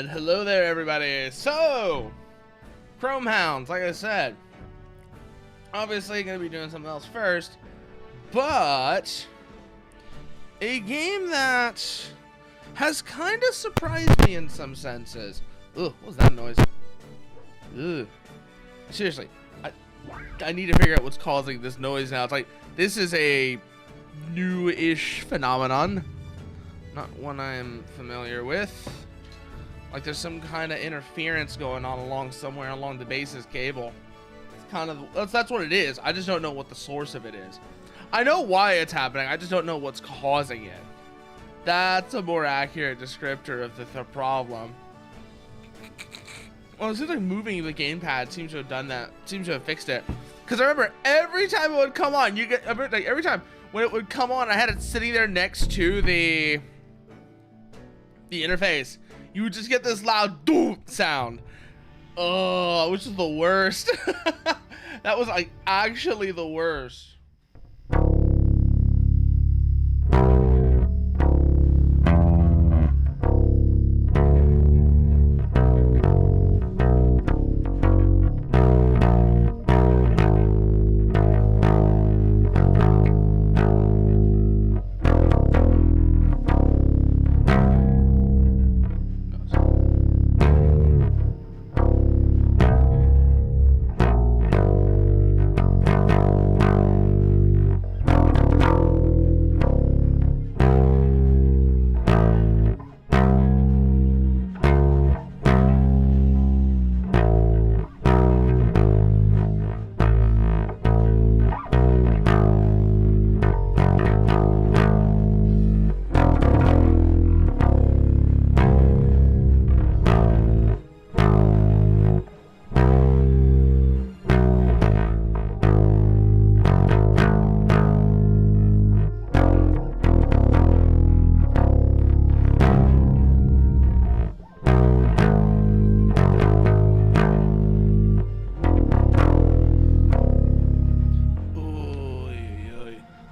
And hello there, everybody. So, Chromehounds, like I said, obviously going to be doing something else first, but a game that has kind of surprised me in some senses. Ugh, what was that noise? Ugh. Seriously, I need to figure out what's causing this noise now. It's like, this is a new-ish phenomenon, not one I'm familiar with. Like there's some kind of interference going on somewhere along the base's cable. It's kind of, that's what it is. I just don't know what the source of it is. I know why it's happening. I just don't know what's causing it. That's a more accurate descriptor of the problem. Well, it seems like moving the gamepad seems to have done that. Seems to have fixed it. Because I remember every time it would come on, like every time when it would come on, I had it sitting there next to the interface. You would just get this loud doo sound. Oh, which is the worst. That was like actually the worst.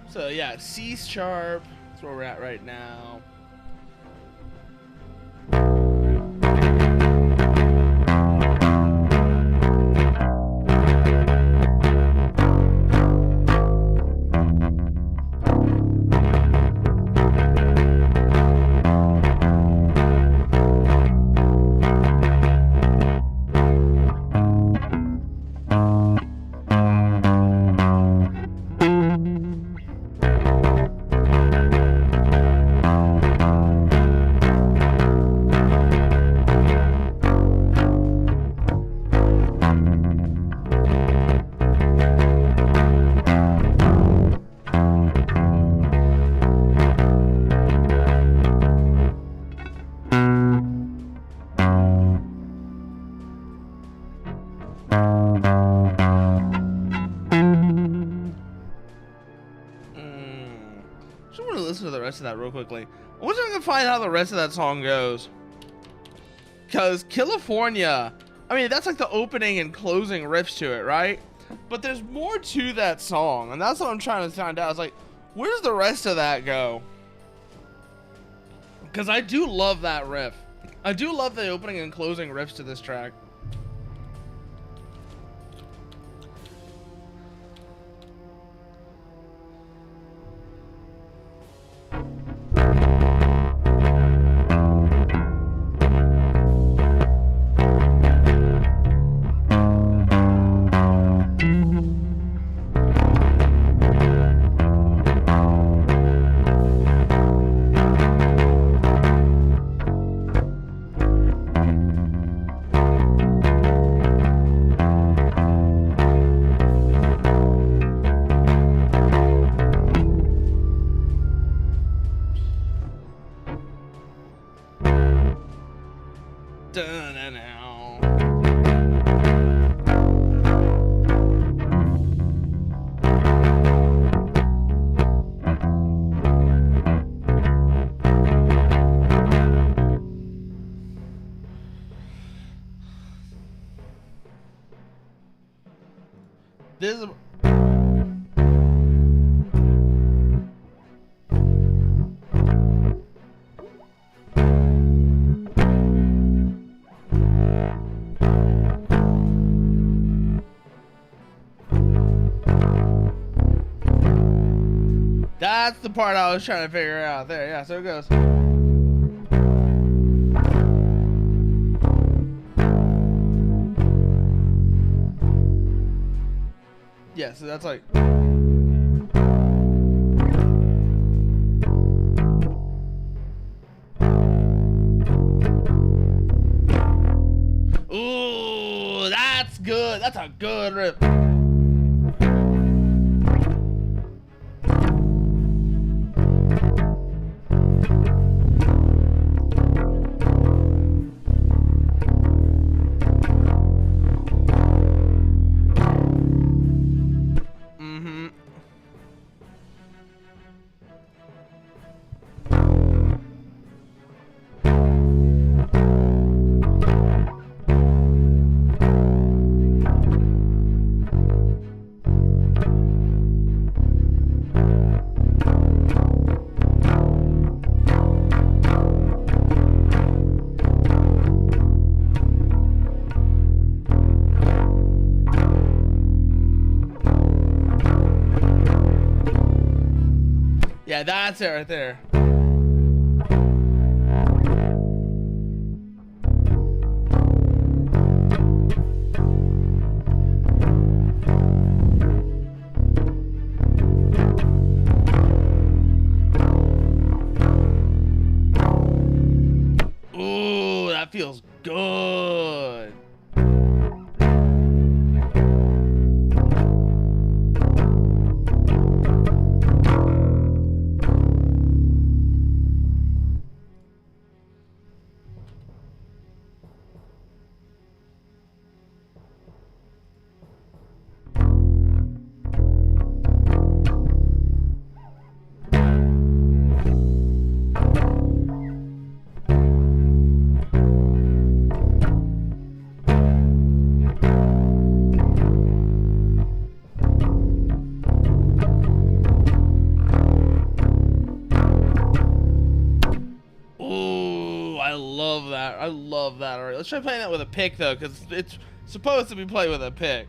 So yeah, C sharp, that's where we're at right now. I just want to listen to the rest of that real quickly. I wonder if I can find how the rest of that song goes. Because California, I mean, that's like the opening and closing riffs to it, right? But there's more to that song, and that's what I'm trying to find out. It's like, where does the rest of that go? Because I do love that riff. I do love the opening and closing riffs to this track. Now. This is That's the part I was trying to figure out. There, yeah, so it goes. Yeah, so that's like. Ooh, that's good. That's a good riff. Yeah, that's it right there. Ooh, that feels good. I love that already. Let's try playing that with a pick though, because it's supposed to be played with a pick.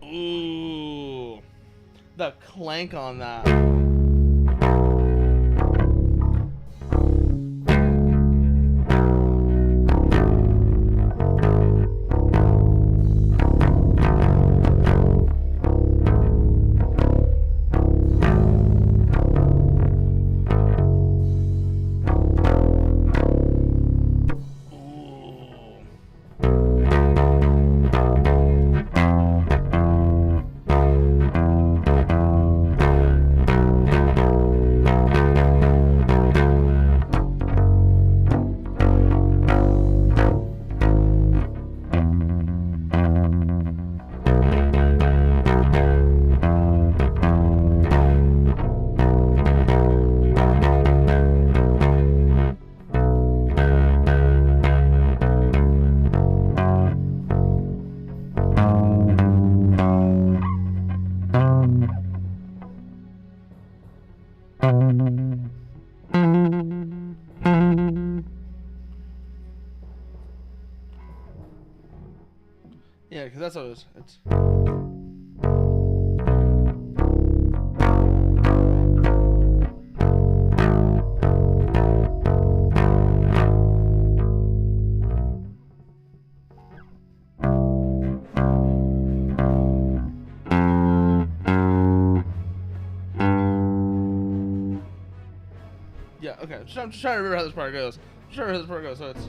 Ooh, the clank on that. Yeah, because that's what it was. It's... Yeah, okay. I'm just trying to remember how this part goes. So it's...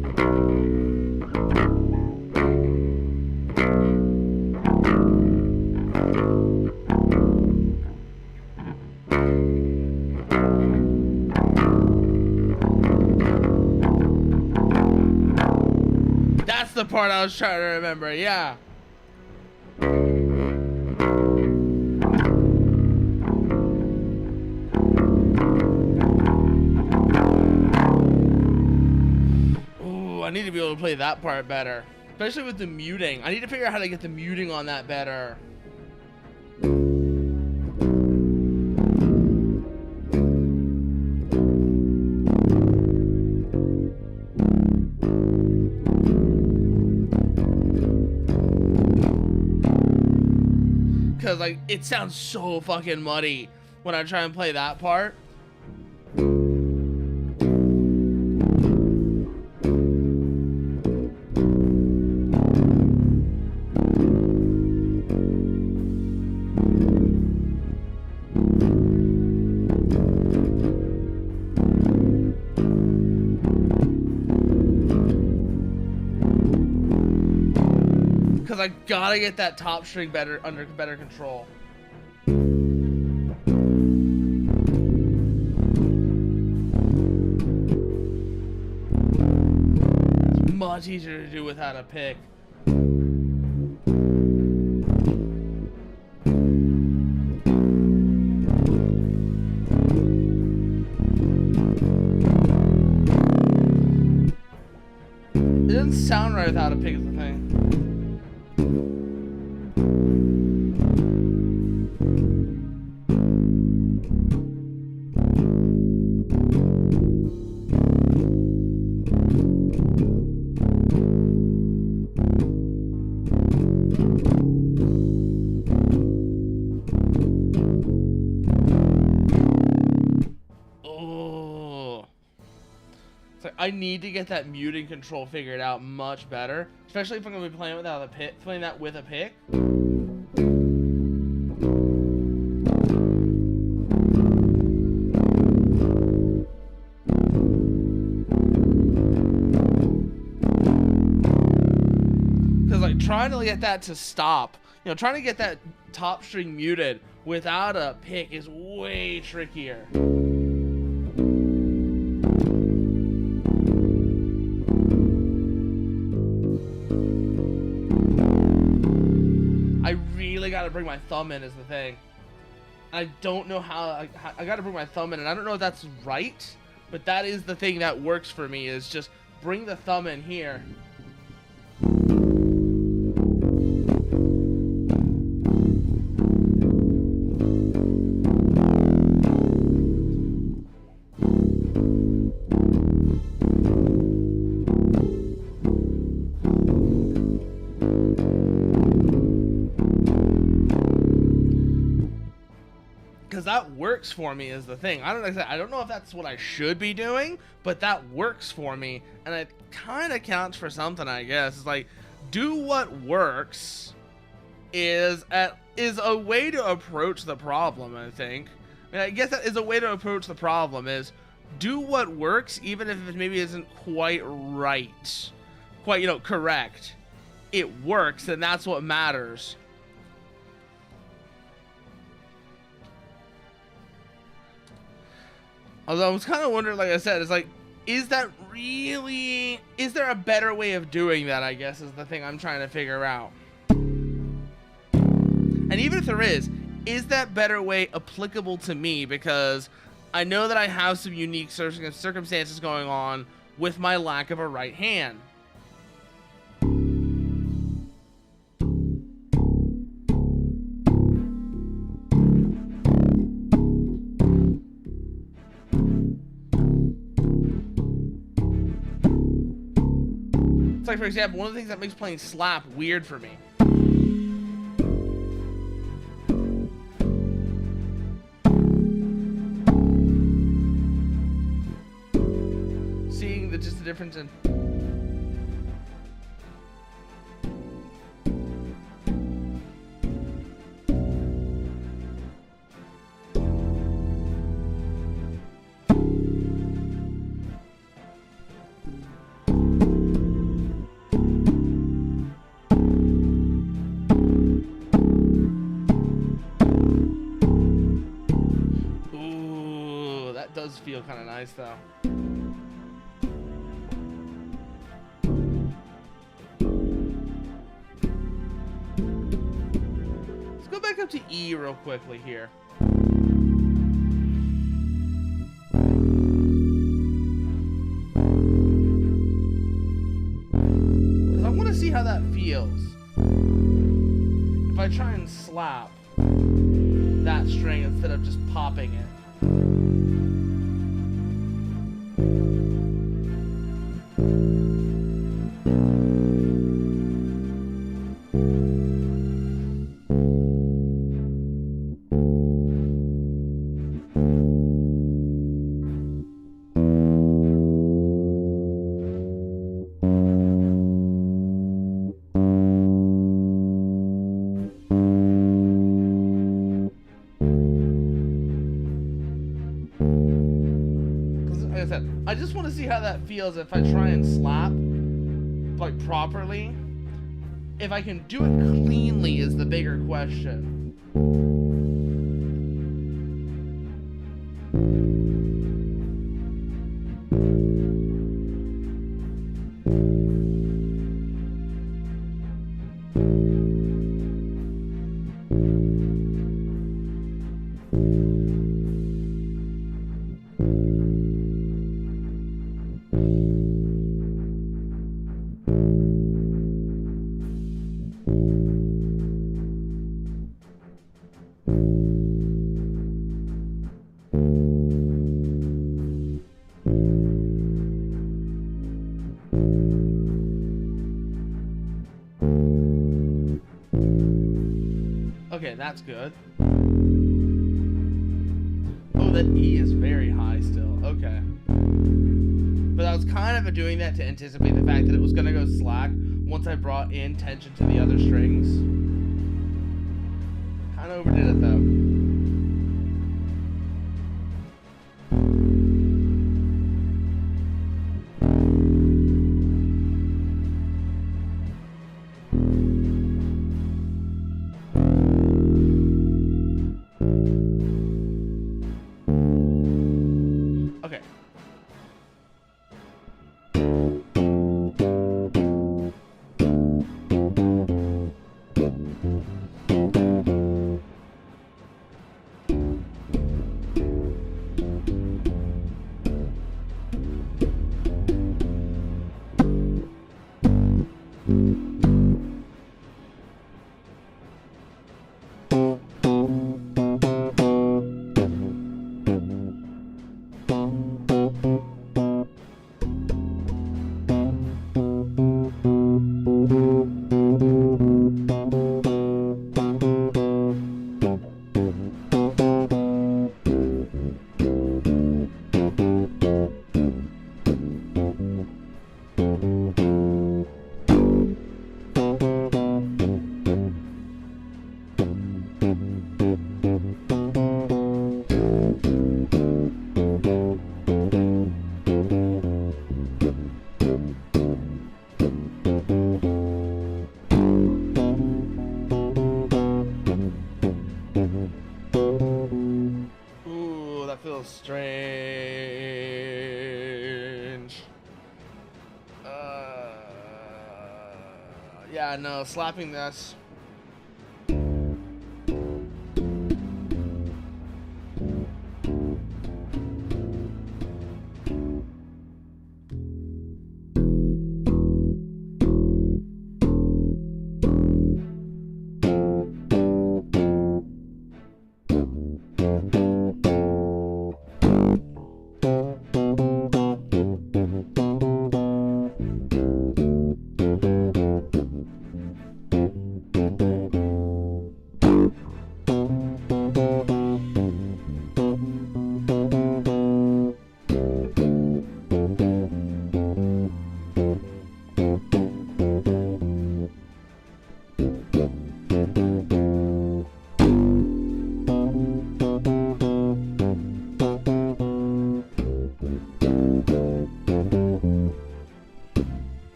the part I was trying to remember, yeah. Ooh, I need to be able to play that part better. Especially with the muting. I need to figure out how to get the muting on that better. Because, like, it sounds so fucking muddy when I try and play that part. Because I gotta get that top string under better control. It's much easier to do without a pick. It doesn't sound right without a pick is the thing. I need to get that muting control figured out much better, especially if I'm gonna be playing without a pick, playing that with a pick. Because like trying to get that to stop, you know, trying to get that top string muted without a pick is way trickier. I really gotta bring my thumb in is the thing. I don't know how, I gotta bring my thumb in, and I don't know if that's right, but that is the thing that works for me, is just bring the thumb in here. Because that works for me is the thing. I don't know if that's what I should be doing, but that works for me, and it kind of counts for something, I guess. It's like, do what works is a way to approach the problem, I think. I mean, I guess that is a way to approach the problem, is do what works, even if it maybe isn't quite right, quite, you know, correct. It works, and that's what matters. Although I was kind of wondering, like I said, it's like, is there a better way of doing that, I guess, is the thing I'm trying to figure out. And even if there is that better way applicable to me? Because I know that I have some unique circumstances going on with my lack of a right hand. Like, for example, one of the things that makes playing slap weird for me. Seeing just the difference in... does feel kind of nice though. up to E real quickly here. Because I want to see how that feels. If I try and slap that string instead of just popping it. I just want to see how that feels if I try and slap, like, properly. If I can do it cleanly is the bigger question. Okay, that's good. Oh, that E is very high still. Okay. But I was kind of doing that to anticipate the fact that it was going to go slack once I brought in tension to the other strings. Kind of overdid it, though. Ooh, that feels strange. Yeah, no, slapping this.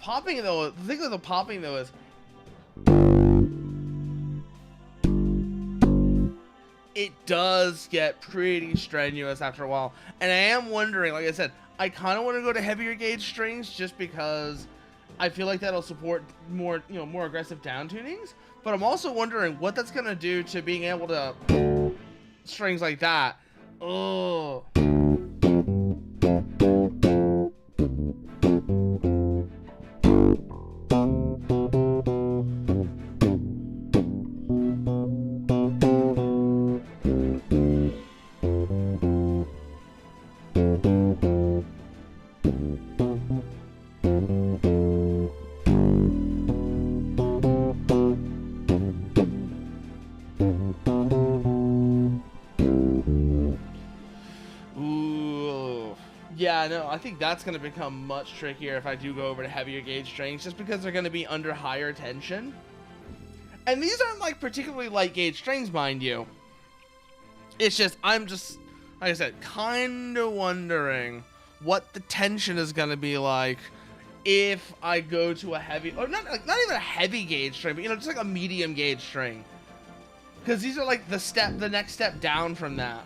Popping though, the thing with the popping though is it does get pretty strenuous after a while, and I am wondering, like I said, I kind of want to go to heavier gauge strings just because I feel like that'll support more, more aggressive down tunings. But I'm also wondering what that's gonna do to being able to strings like that. Oh. Yeah, no, I think that's going to become much trickier if I do go over to heavier gauge strings, just because they're going to be under higher tension. And these aren't like particularly light gauge strings, mind you. It's just, like I said, kind of wondering what the tension is going to be like if I go to a heavy, or not even a heavy gauge string, but just like a medium gauge string. Because these are like the next step down from that.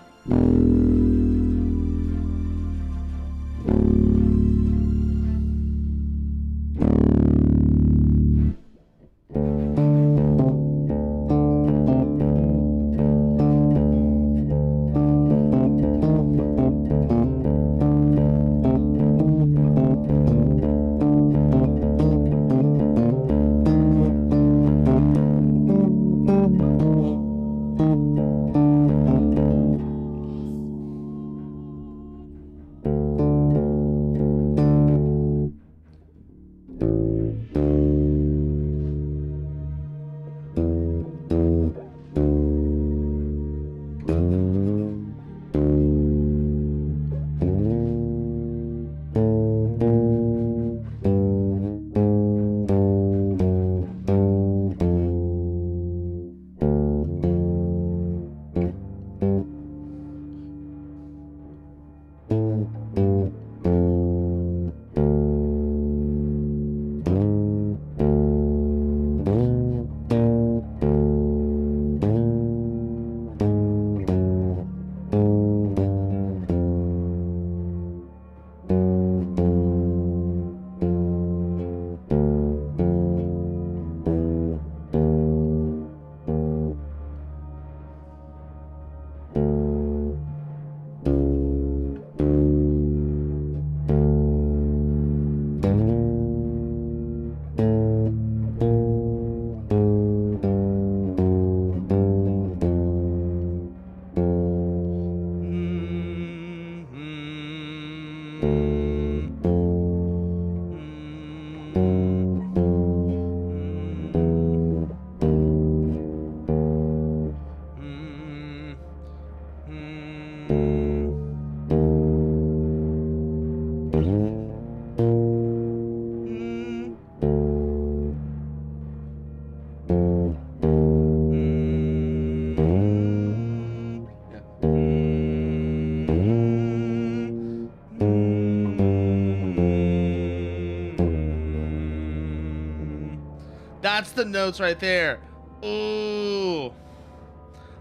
That's the notes right there. Ooh.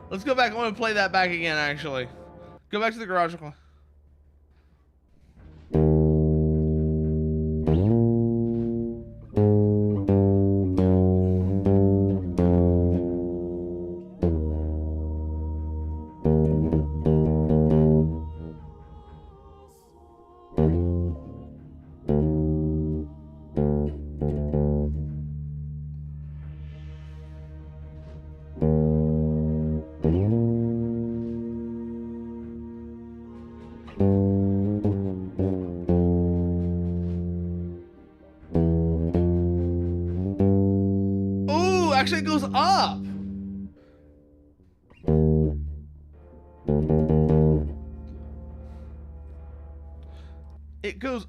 Let's go back. I want to play that back again, actually. Go back to the garage. Actually, it goes up. It goes.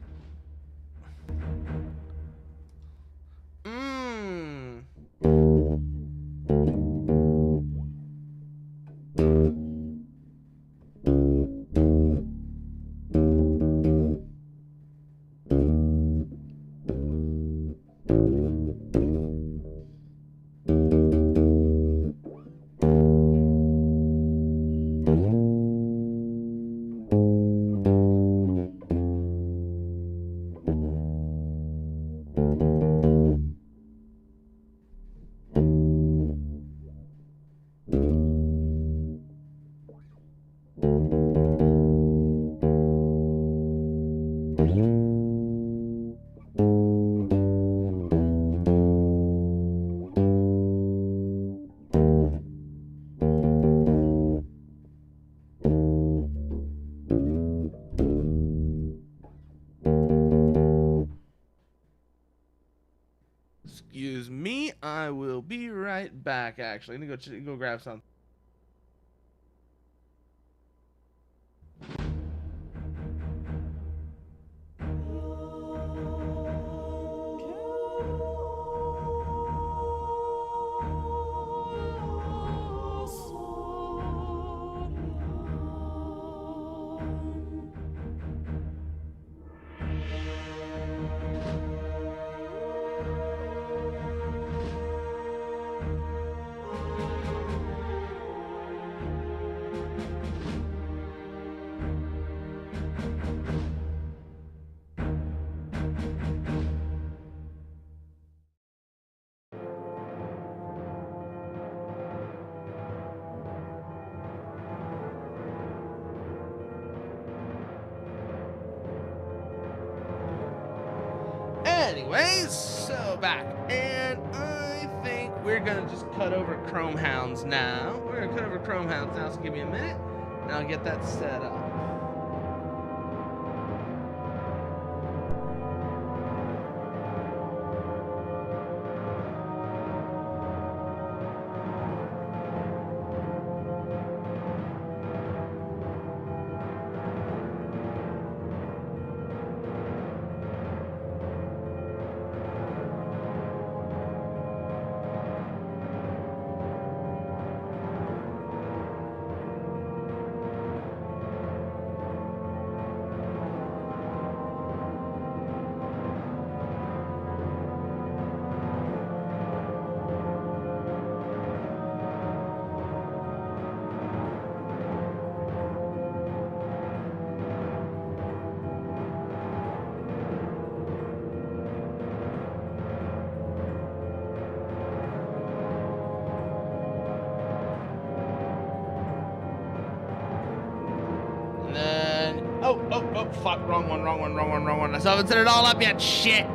I will be right back, actually. I'm gonna go grab something. Anyways, so back, and I think we're gonna just cut over Chromehounds now. We're gonna cut over Chromehounds now, so give me a minute, and I'll get that set up. Oh, fuck, wrong one. I still haven't set it all up yet, shit.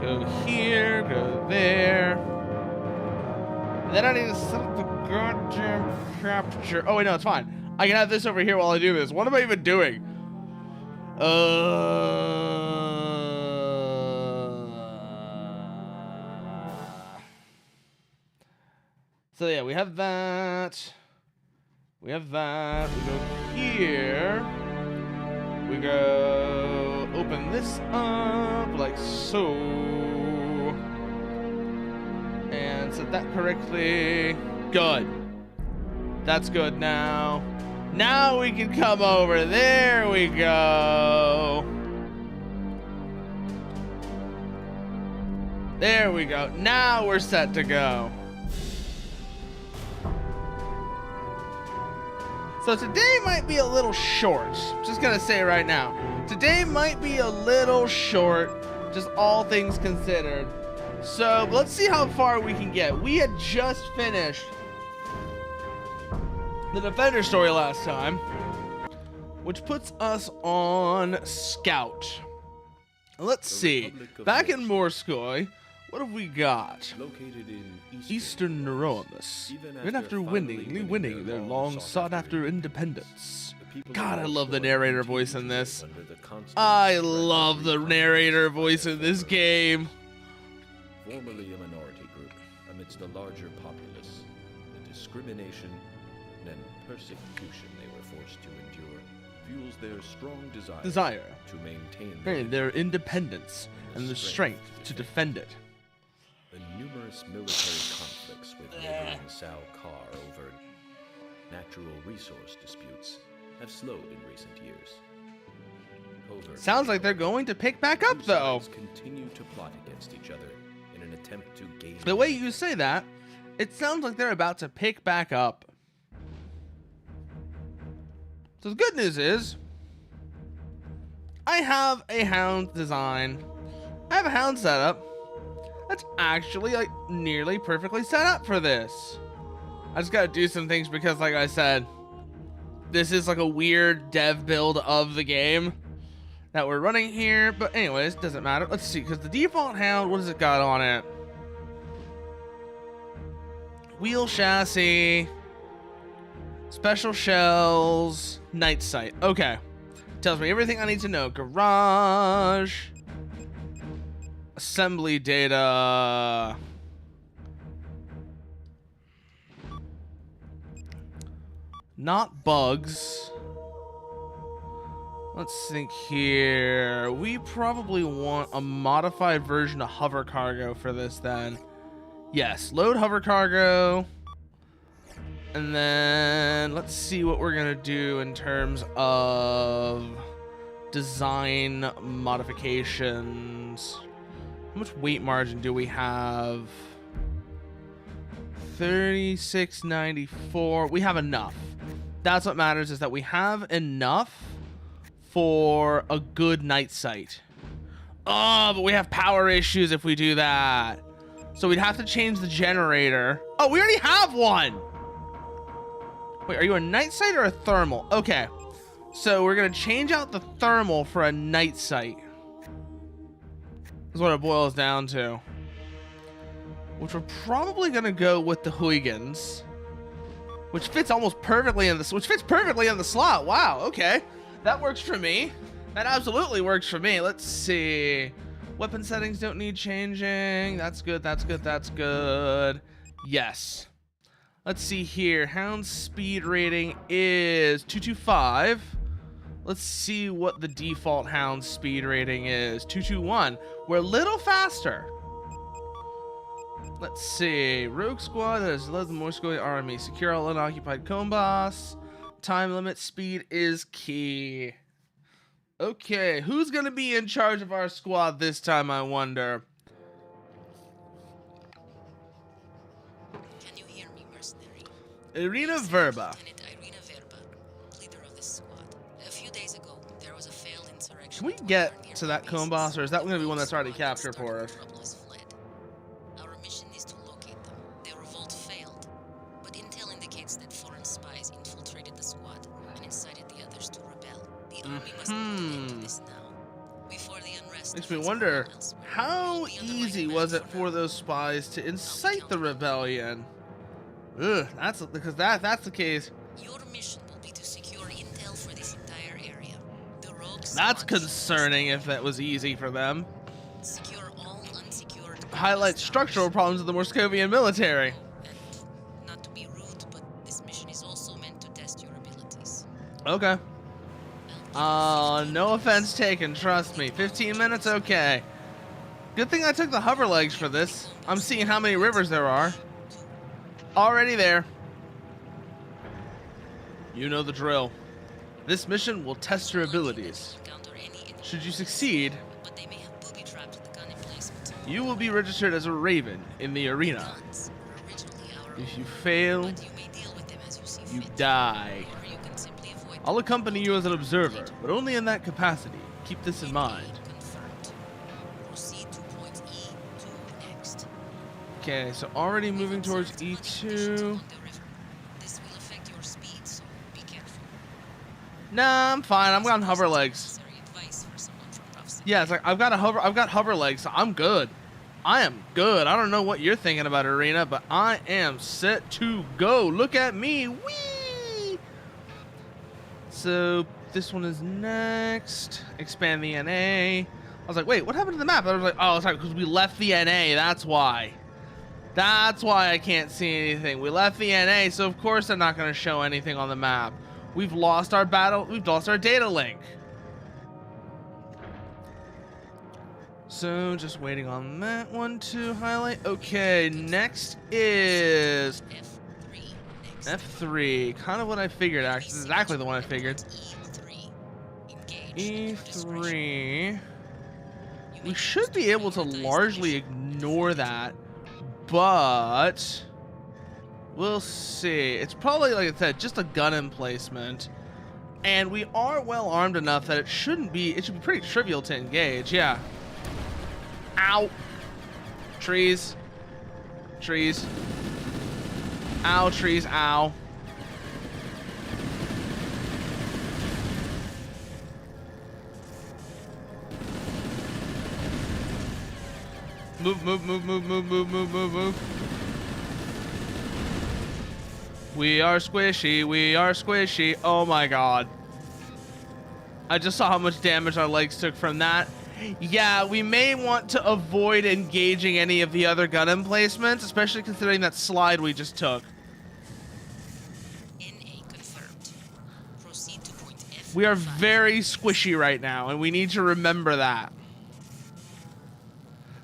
Go here, go there. Then I need to set up the goddamn capture. Oh, wait, no, it's fine. I can have this over here while I do this. What am I even doing? So, yeah, we have that. We have that. We go here. We go open this up like so. And set that correctly. Good. That's good now. Now we can come over. There we go. There we go. Now we're set to go. So today might be a little short. Just gonna say right now. Today might be a little short, just all things considered. So let's see how far we can get. We had just finished the Defender story last time, which puts us on Scout. Let's see. Back in Morskoy, what have we got? Located in Eastern Neroimus. Even after winning their long sought-after independence. God, I love the narrator voice in this. I love the narrator voice in this game. Formerly a minority group, amidst a larger populace, the discrimination and persecution they were forced to endure fuels their strong desire to maintain their independence and the strength to defend it. The numerous military conflicts with neighboring Salkar over natural resource disputes have slowed in recent years. Sounds like they're going to pick back up, though. Continue to plot against each other in an attempt to gain. The way you say that, it sounds like they're about to pick back up. So the good news is, I have a hound design. I have a hound setup that's actually like nearly perfectly set up for this. I just gotta do some things because, like I said, this is like a weird dev build of the game that we're running here. But anyways, doesn't matter. Let's see, because the default hound, what does it got on it? Wheel chassis, special shells, night sight. Okay, tells me everything I need to know. Garage. Assembly data. Not bugs. Let's think here. We probably want a modified version of hover cargo for this then. Yes, load hover cargo. And then let's see what we're gonna do in terms of design modifications. How much weight margin do we have? 3694. We have enough. That's what matters, is that we have enough for a good night sight. Oh, but we have power issues if we do that. So we'd have to change the generator. Oh, we already have one. Wait, are you a night sight or a thermal? Okay. So we're going to change out the thermal for a night sight. That's what it boils down to. Which we're probably going to go with the Huygens. Which fits almost perfectly in the slot. Wow, okay. That works for me. That absolutely works for me. Let's see. Weapon settings don't need changing. That's good, that's good, that's good. Yes. Let's see here. Hound speed rating is 225. Let's see what the default Hound speed rating is. 221. We're a little faster. Let's see. Rogue squad has led the Moscow army. Secure all unoccupied combos. Time limit, speed is key. Okay, who's gonna be in charge of our squad this time, I wonder? Can you hear me, mercenary? Irina Verba. Lieutenant Irina Verba, leader of this squad. A few days ago, there was a failed insurrection. Can we get to that cone boss, or is that going to be one that's already captured for us? Our mission is to locate them. Their revolt failed, but intel indicates that foreign spies infiltrated the squad and incited the others to rebel. The army must put an end to this now. Before the unrest Makes me wonder, how easy was it for those spies to incite the rebellion? Ugh, that's because that's the case. Your mission will be to secure intel for this entire area. The rogues. That's concerning if that was easy for them. Secure all unsecured. Highlight structural problems of the Moscovian military. And not to be rude, but this mission is also meant to test your abilities. Okay. No offense taken, trust me. 15 minutes, okay. Good thing I took the hover legs for this. I'm seeing how many rivers there are. Already there. You know the drill. This mission will test your abilities. Should you succeed, But they may have booby-trapped the gun emplacement. you will be registered as a raven in the arena. Guns were originally our own, If you fail, but you may deal with them as you see you fit. die. Or you can simply avoid I'll them. accompany you as an observer, but only in that capacity. Keep this in mind. Confirmed. Proceed to point E2 next. Okay, so already moving towards Observed E2. conditions along the river. This will affect your speed, so be careful. Nah, I'm fine. I'm on hover legs. Necessary advice for someone from rough sea. Yeah, it's like I've got hover legs, so I'm good. I am good. I don't know what you're thinking about, Arena, but I am set to go. Look at me. Whee! So this one is next. Expand the NA. I was like, wait, what happened to the map? I was like, oh, sorry, because we left the NA. That's why. That's why I can't see anything. We left the NA, so of course they're not going to show anything on the map. We've lost our data link. So just waiting on that one to highlight. Okay, next is F3 next. F3. Kind of what I figured, actually. This is exactly the one I figured. E3. Engage. E3. We should be able to largely ignore that, but we'll see. It's probably, like I said, just a gun emplacement. And we are well armed enough that it should be pretty trivial to engage, yeah. Ow. Trees. Trees. Ow, trees, ow. Move, move, move, move, move, move, move, move, move. We are squishy, we are squishy. Oh my god. I just saw how much damage our legs took from that. Yeah, we may want to avoid engaging any of the other gun emplacements, especially considering that slide we just took. NA confirmed. Proceed to point F. We are very squishy right now, and we need to remember that.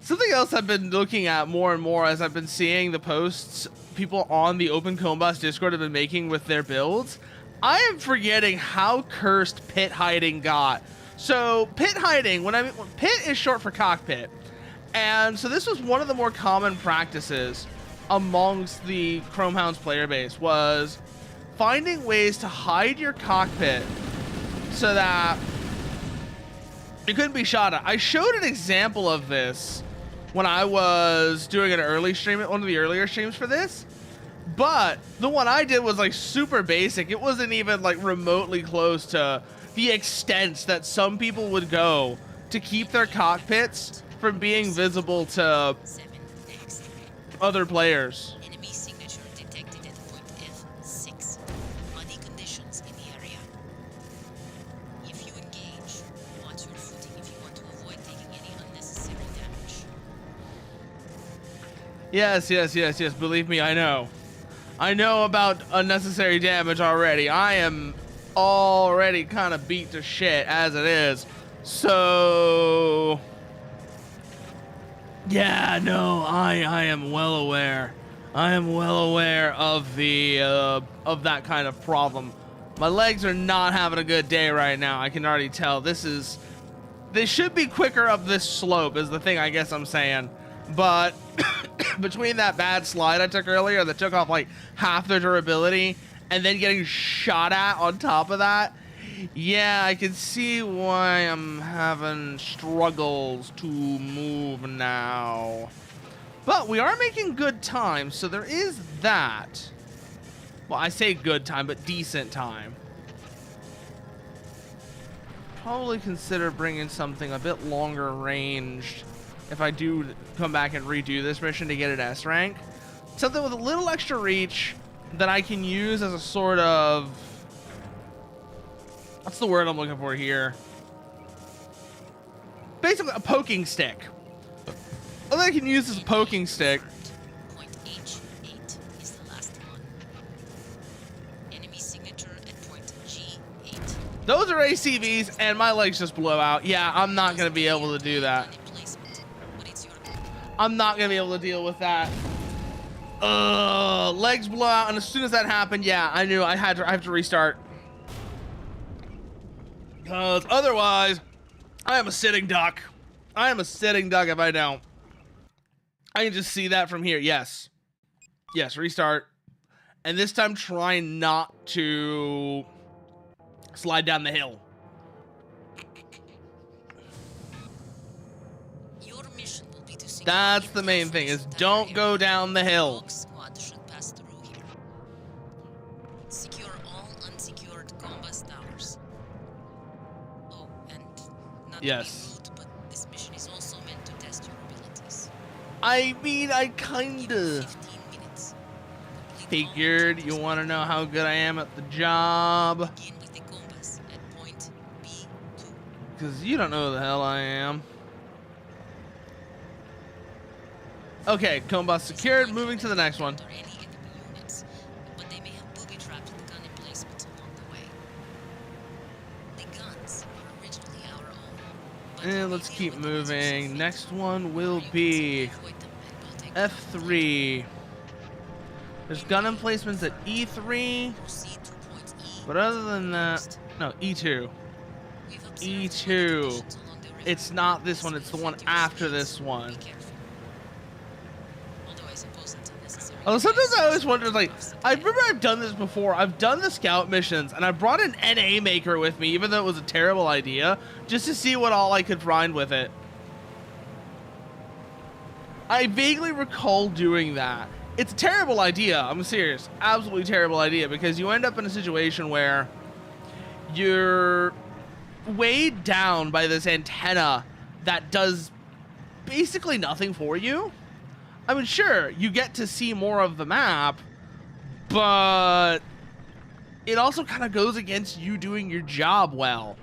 Something else I've been looking at more and more as I've been seeing the posts people on the Open Combos Discord have been making with their builds, I am forgetting how cursed pit hiding got. So pit hiding, pit is short for cockpit, and so this was one of the more common practices amongst the Chromehounds player base, was finding ways to hide your cockpit so that you couldn't be shot at. I showed an example of this when I was doing an early stream, one of the earlier streams for this, but the one I did was like super basic. It wasn't even like remotely close to the extent that some people would go to keep their cockpits from being visible to 7X. other players. Enemy signature detected at point F6. Muddy conditions in the area. If you engage, watch your footing if you want to avoid taking any unnecessary damage. Yes. Believe me, I know. I know about unnecessary damage already. I am already kind of beat to shit as it is. So yeah, no, I am well aware. I am well aware of the of that kind of problem. My legs are not having a good day right now. I can already tell. They should be quicker up this slope is the thing I guess I'm saying. But between that bad slide I took earlier that took off like half their durability and then getting shot at on top of that, yeah, I can see why I'm having struggles to move now. But we are making good time, so there is that. Well, I say good time, but decent time. Probably consider bringing something a bit longer ranged if I do come back and redo this mission to get an S rank. Something with a little extra reach that I can use as a sort of... what's the word I'm looking for here? Basically, a poking stick. Something I can use as a poking stick. Point H8 is the last one. Enemy signature at point G8. Those are ACVs, and my legs just blow out. Yeah, I'm not going to be able to do that. I'm not going to be able to deal with that. Legs blow out, and as soon as that happened, yeah, I knew I have to restart. Because otherwise, I am a sitting duck. I am a sitting duck if I don't. I can just see that from here. Yes. Yes, restart. And this time, try not to slide down the hill. Your mission will be to secure That's the main thing, is don't go down the hill. Squad should pass through here. Secure all unsecured Combos towers. Oh, and not Yes. to be rude, but this mission is also meant to test your abilities. I mean, I kinda 15 minutes. Complete all figured you objectives. want to know how good I am at the job. Begin with the Combos at point B2. Because you don't know who the hell I am. Okay, combat secured. Moving to the next one. Or any enemy units, but they may have booby-trapped the gun emplacements along the way. The guns were originally our own. but And we let's deal keep with the risks of moving. fate. Next one will You can be simply avoid them, and we'll take care of them F3. There's gun emplacements at E3, later. Proceed to point E. but other than that, no, E2. We've observed E2. many conditions along the river. It's not this one, it's the one after this one. Be careful. Although I suppose it's unnecessary. Although sometimes I always wonder, like, I remember I've done this before. I've done the scout missions, and I brought an NA maker with me, even though it was a terrible idea, just to see what all I could find with it. I vaguely recall doing that. It's a terrible idea. I'm serious. Absolutely terrible idea, because you end up in a situation where you're weighed down by this antenna that does basically nothing for you. I mean, sure, you get to see more of the map, but it also kind of goes against you doing your job well.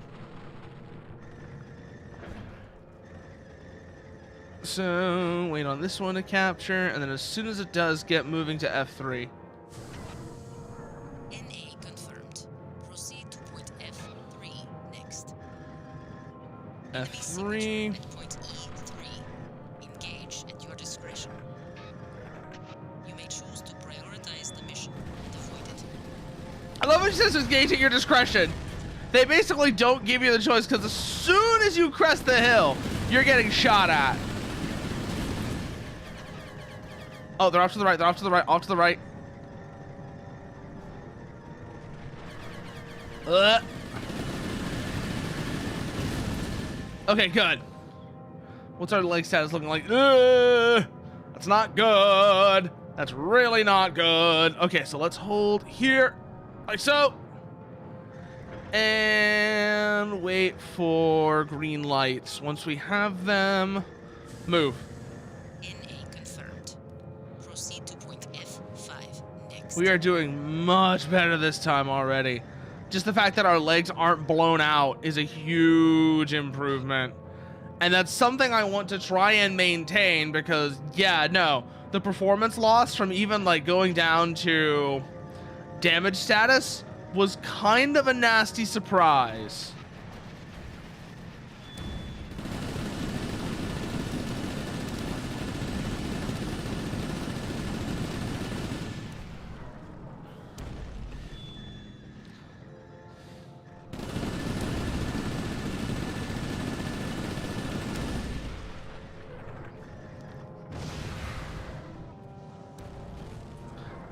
So wait on this one to capture, and then as soon as it does, get moving to F3. NA confirmed. Proceed to point F3 next. Enemy F3. signature at point E3. Engage at your discretion. You may choose to prioritize the mission and avoid it. I love when it says engage at your discretion. They basically don't give you the choice because as soon as you crest the hill, you're getting shot at. Oh, they're off to the right. They're off to the right. Off to the right. Okay, good. What's our leg status looking like? That's not good. That's really not good. Okay, so let's hold here, like so. And wait for green lights. Once we have them, move. NA confirmed. Proceed to point F5 next. We are doing much better this time already. Just the fact that our legs aren't blown out is a huge improvement. And that's something I want to try and maintain because, yeah, no, the performance loss from even like going down to damage status was kind of a nasty surprise.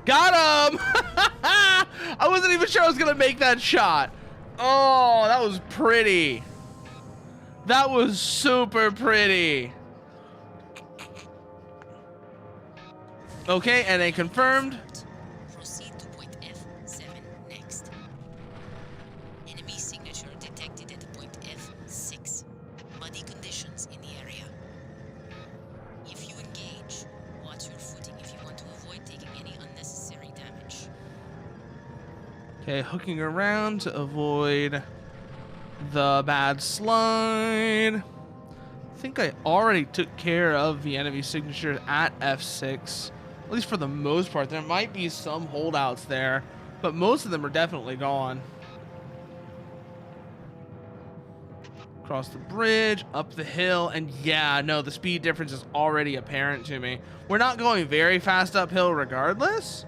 Got him! I wasn't even sure I was gonna make that shot. Oh, that was pretty. That was super pretty. Okay, NA confirmed. Proceed to point F7 next. Enemy signature detected at point F6. Muddy conditions in the area. If you engage, watch your footing if you want to avoid taking any unnecessary damage. Okay, hooking around to avoid the bad slide. I think I already took care of the enemy signature at F6. At least for the most part. There might be some holdouts there, but most of them are definitely gone. Across the bridge, up the hill, and yeah, no, the speed difference is already apparent to me. We're not going very fast uphill regardless,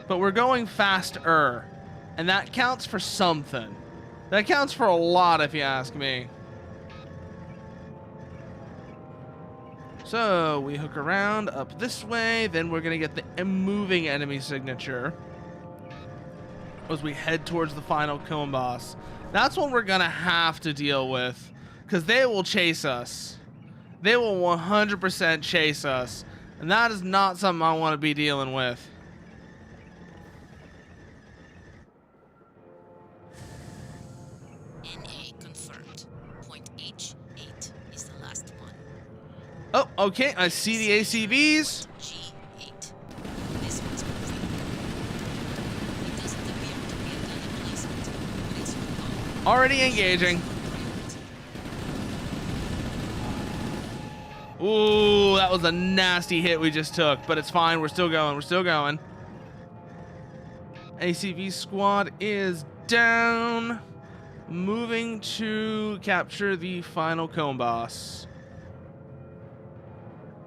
but we're going faster, and that counts for something. That counts for a lot if you ask me. So we hook around up this way, then we're gonna get the moving enemy signature as we head towards the final cone boss. That's what we're gonna have to deal with, because they will chase us. They will 100% chase us, and that is not something I want to be dealing with. NA confirmed. Point H8 is the last one. Oh, okay, I see the ACVs. G8. This one's moving. It doesn't appear to be a gun placement, but it's your call. Already engaging. Ooh, that was a nasty hit we just took, but it's fine. We're still going. We're still going. ACV squad is down. Moving to capture the final cone boss.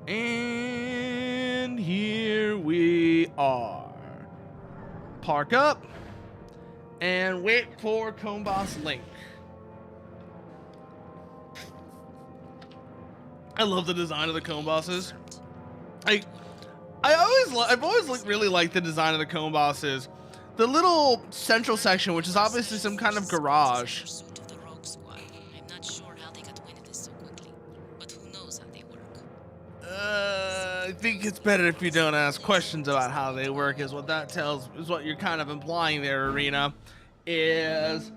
And here we are. Park up and wait for cone boss Link. I love the design of the cone bosses. I've always really liked the design of the cone bosses. The little central section, which is obviously some kind of garage. I'm not sure how they got wind of this so quickly, but who knows how they work. I think it's better if you don't ask questions about how they work. Is what you're kind of implying there, Arena. Is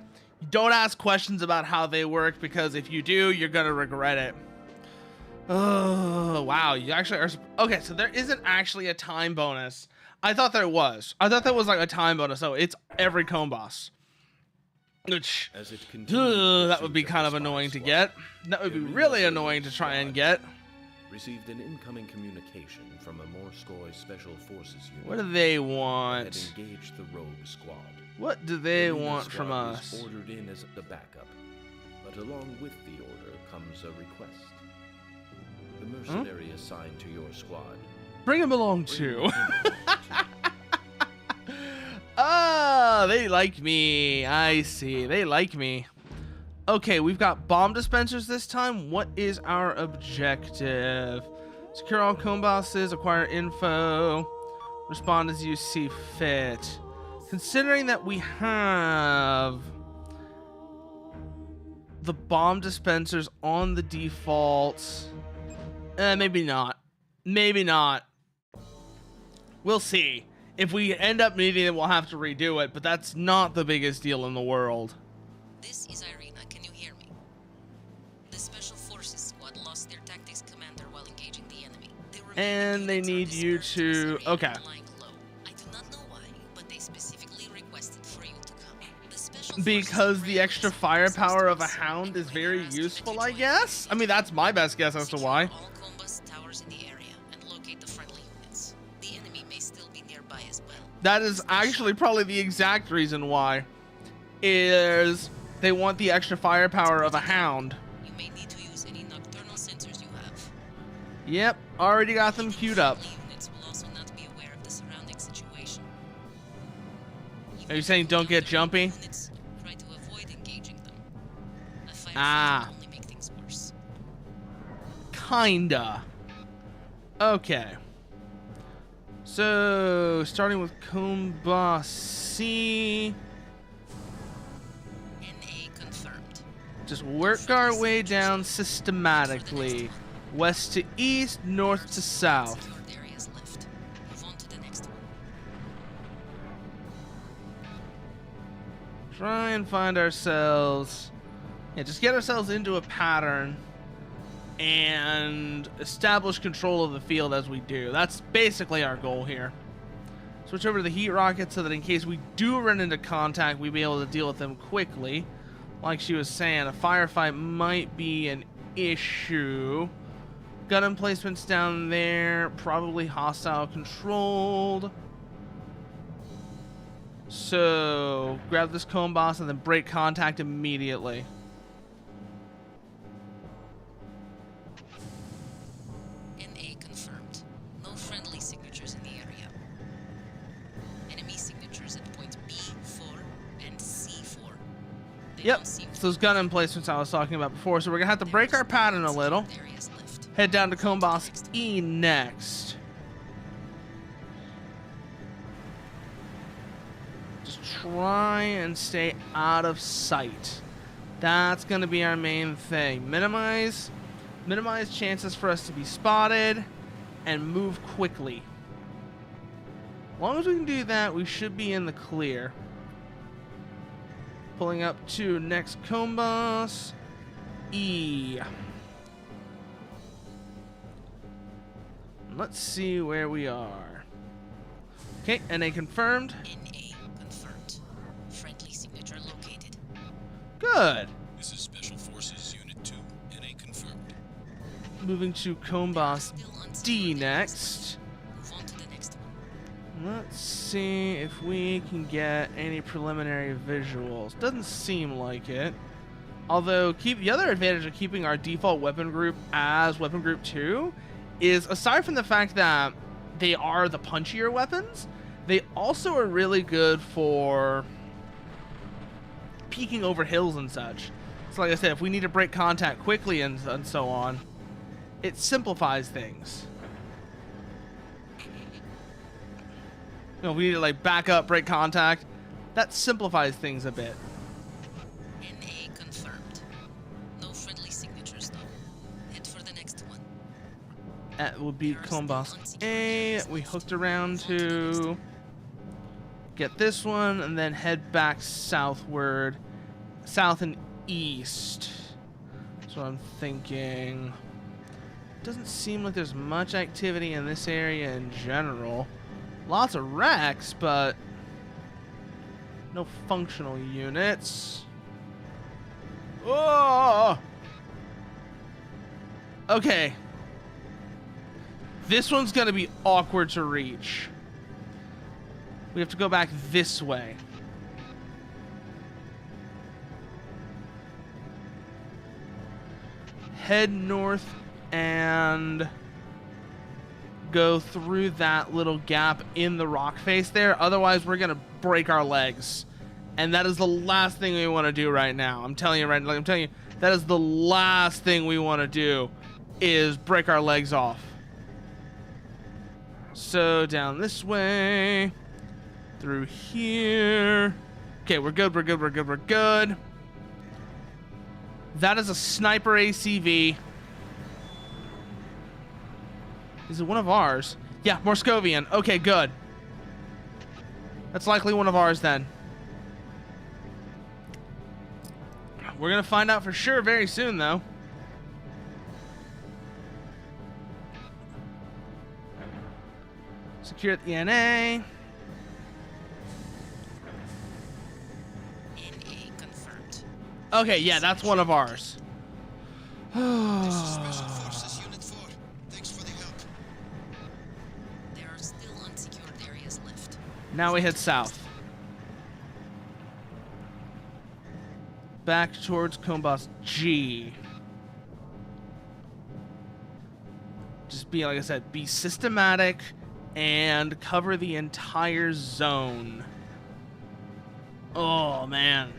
don't ask questions about how they work, because if you do, you're gonna regret it. Oh wow, you actually are. Okay, so there isn't actually a time bonus. I thought there was. I thought that was like a time bonus. So it's every cone boss. Which, that would be kind of annoying to get. That would be really annoying to try and get. Received an incoming communication from a Morskoy Special Forces unit. What do they Had want? engaged the rogue squad. What do they The Luna want from squad was us? ordered in as a backup, but along with the order comes a request. The mercenary assigned to your squad. Bring him along bring too. him along too. Ah, they like me. I see. They like me. Okay, we've got bomb dispensers this time. What is our objective? Secure all cone bosses, acquire info, respond as you see fit. Considering that we have the bomb dispensers on the default, maybe not. Maybe not. We'll see. If we end up needing it, we'll have to redo it, but that's not the biggest deal in the world. This is Irina. Can you hear me? The Special Forces squad lost their tactics commander while engaging the enemy. And they need you to... Okay. I do not know why, but they specifically requested for you to come. The Special Because Forces the extra firepower of a hound is very useful, I guess? I mean, that's my best guess as to why. all combos towers in the area and locate the friendly units. The enemy may still be nearby as well. That is actually probably the exact reason why. Is they want the extra firepower of a hound. You may need to use any nocturnal sensors you have. Yep, already got them queued up. Friendly units will also not be aware of the surrounding situation. Are you saying don't get jumpy? Units, try to avoid engaging them. A firefight Ah. will only make things worse. Kinda. Okay. So, starting with Kombasi. NA confirmed. Just work our way down systematically. West to east, north to south. Secured areas left. Move on to the next one. Try and find ourselves... Yeah, just get ourselves into a pattern and establish control of the field as we do. That's basically our goal here. Switch over to the heat rocket so that in case we do run into contact, we'll be able to deal with them quickly. Like she was saying, a firefight might be an issue. Gun emplacements down there, probably hostile controlled. So, grab this cone boss and then break contact immediately. NA confirmed. No friendly signatures in the area. Enemy signatures at point B4 and C4. They Yep, don't seem it's those gun emplacements I was talking about before. So we're gonna have to break our pattern a little. areas left. Head down to cone boss E next. Just try and stay out of sight. That's gonna be our main thing. Minimize chances for us to be spotted and move quickly. As long as we can do that, we should be in the clear. Pulling up to next cone boss E. Let's see where we are. Okay, NA confirmed. NA confirmed. Friendly signature located. Good. This is Special Forces Unit 2, NA confirmed. Moving to cone boss Still unsecured D areas next. left. Move on to the next one. Let's see if we can get any preliminary visuals. Doesn't seem like it. Although, the other advantage of keeping our default weapon group as weapon group 2 is, aside from the fact that they are the punchier weapons, they also are really good for peeking over hills and such. So like I said, if we need to break contact quickly and so on, it simplifies things. You know, we need to like back up, break contact. That simplifies things a bit. NA confirmed. No friendly signatures though. Head for the next one. That would be cone boss A that we hooked around to. Get this one and then head back southward. South and east. That's what I'm thinking. Doesn't seem like there's much activity in this area in general. Lots of wrecks, but no functional units. Oh! Okay. This one's gonna be awkward to reach. We have to go back this way. Head north and go through that little gap in the rock face there. Otherwise, we're gonna break our legs. And that is the last thing we want to do right now. I'm telling you, that is the last thing we want to do is break our legs off. So down this way, through here. Okay, we're good, we're good, we're good, we're good. That is a sniper ACV. Is it one of ours? Yeah, Morscovian. Okay, good. That's likely one of ours then. We're gonna find out for sure very soon, though. Secure the NA. NA confirmed. Okay, yeah, that's one of ours. This is Special Forces Unit 4. Thanks for the help. There are still unsecured areas left. Now we head south. Back towards Combos G. Just be, like I said, be systematic and cover the entire zone. Oh, man.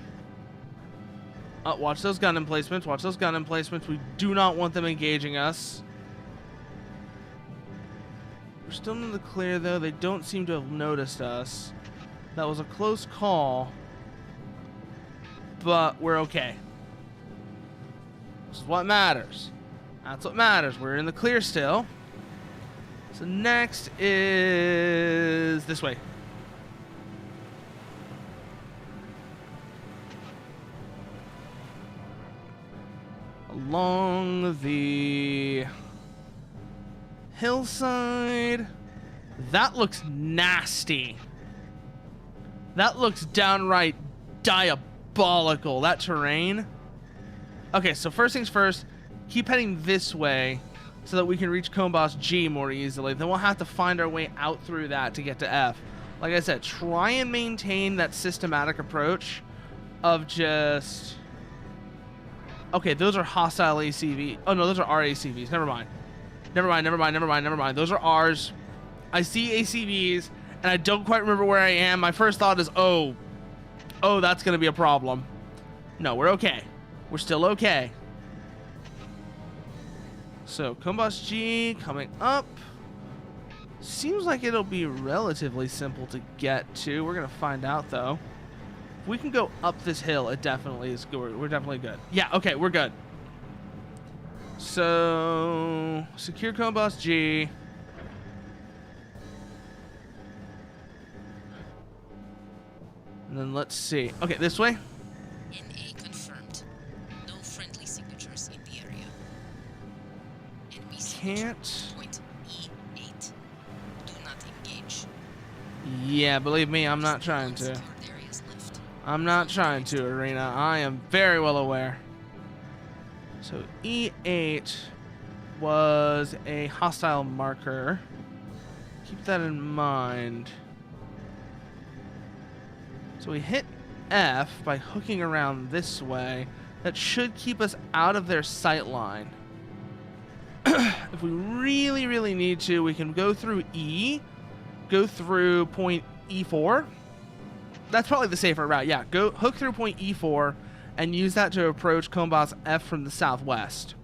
Watch those gun emplacements. Watch those gun emplacements. We do not want them engaging us. We're still in the clear, though. They don't seem to have noticed us. That was a close call. But we're okay. This is what matters. That's what matters. We're in the clear still. So next is this way. Along the hillside. That looks nasty. That looks downright diabolical, that terrain. Okay, so first things first, keep heading this way so that we can reach Combos G more easily. Then we'll have to find our way out through that to get to F. Like I said, try and maintain that systematic approach of just... Okay, those are hostile ACV. Oh, no, those are our ACVs. Never mind. Never mind, never mind, never mind, never mind. Those are ours. I see ACVs, and I don't quite remember where I am. My first thought is, oh, that's going to be a problem. No, we're okay. We're still okay. So, Combos G coming up. Seems like it'll be relatively simple to get to. We're going to find out, though. If we can go up this hill, it definitely is good. We're definitely good. Yeah, okay, we're good. So, secure Combos G. And then let's see. Okay, this way. NA confirmed. No friendly signatures in the area. Enemy Can't. signature point E8. Do not engage. Yeah, believe me, I'm not trying to. Unsecured areas left. I'm not trying to, Arena. I am very well aware. So E8 was a hostile marker. Keep that in mind. So we hit F by hooking around this way. That should keep us out of their sight line. If we really, really need to, we can go through E, go through point E4. That's probably the safer route. Yeah, go hook through point E4 and use that to approach Combos F from the southwest.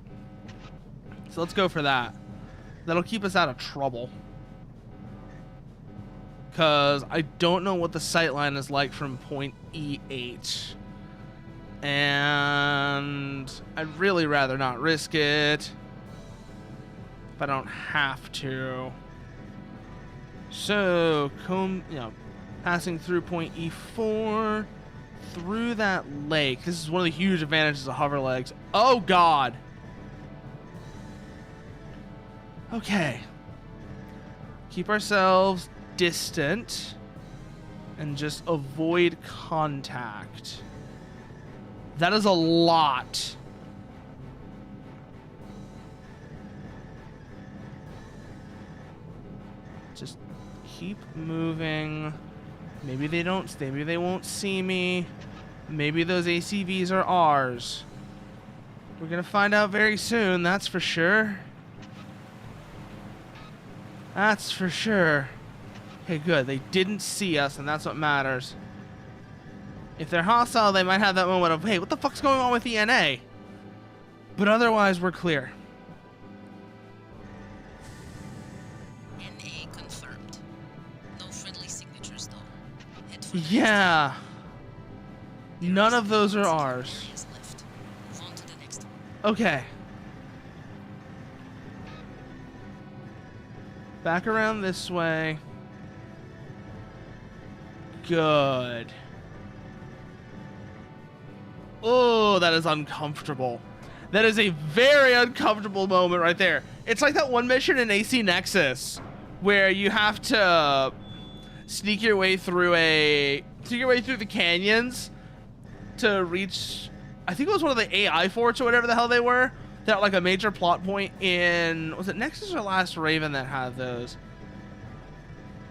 So let's go for that. That'll keep us out of trouble. Because I don't know what the sightline is like from point E8. And I'd really rather not risk it if I don't have to. So, passing through point E4, through that lake. This is one of the huge advantages of hover legs. Oh, God. Okay. Keep ourselves distant and just avoid contact. That is a lot. Just keep moving. Maybe they don't. Maybe they won't see me. Maybe those ACVs are ours. We're gonna find out very soon. That's for sure. That's for sure. Okay, good. They didn't see us, and that's what matters. If they're hostile, they might have that moment of, hey, what the fuck's going on with ENA? But otherwise, we're clear. NA confirmed. No friendly signatures, though. Head for Yeah. None of those are ours. areas left. Move on to the next one. Okay. Back around this way. Good. Oh, that is uncomfortable. That is a very uncomfortable moment right there. It's like that one mission in AC Nexus where you have to sneak your way through the canyons to reach, I think it was one of the AI forts or whatever the hell they were. That like a major plot point in, was it Nexus or Last Raven that had those?